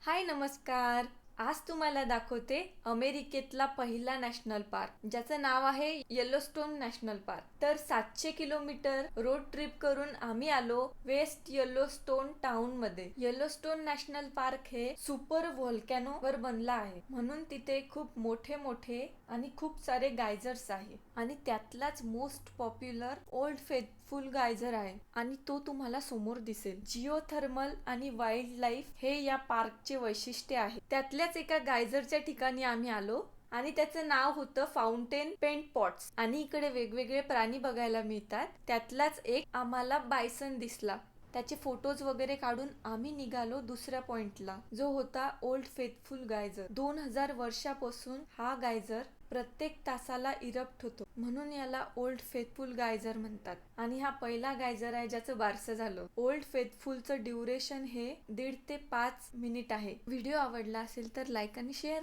हाय नमस्कार. आज तुम्हाला दाखवते अमेरिकेतला पहिला नॅशनल पार्क ज्याचं नाव आहे येलोस्टोन नॅशनल पार्क. तर 700 किलोमीटर रोड ट्रिप करून आम्ही आलो वेस्ट येलोस्टोन टाउन मध्ये. येलोस्टोन नॅशनल पार्क हे सुपर व्होल्कॅनो वर बनला आहे, म्हणून तिथे खूप मोठे मोठे आणि खूप सारे गायझर्स आहे. आणि त्यातलाच मोस्ट पॉप्युलर ओल्ड फेथफुल गायझर आहे आणि तो तुम्हाला समोर दिसेल. जिओथर्मल आणि वाईल्ड लाईफ हे या पार्कचे वैशिष्ट्य आहे. त्यातल्याच एका गायझरच्या ठिकाणी आम्ही आलो आणि त्याचं नाव होतं फाउंटेन पेंट पॉट्स. आणि इकडे वेगवेगळे प्राणी बघायला मिळतात. त्यातलाच एक आम्हाला बायसन दिसला. त्याचे फोटोज वगैरे काढून आम्ही निघालो दुसऱ्या पॉइंटला, जो होता ओल्ड फेथफुल गायझर. 2000 वर्षापासून हा गायझर प्रत्येक तासाला इरप्ट होतो, म्हणून याला ओल्ड फेथफुल गायझर म्हणतात. आणि हा पहिला गायझर आहे ज्याचं बारसं झालं. ओल्ड फेथफुलचं ड्युरेशन हे 1.5 ते 5 मिनिट आहे. व्हिडिओ आवडला असेल तर लाईक आणि शेअर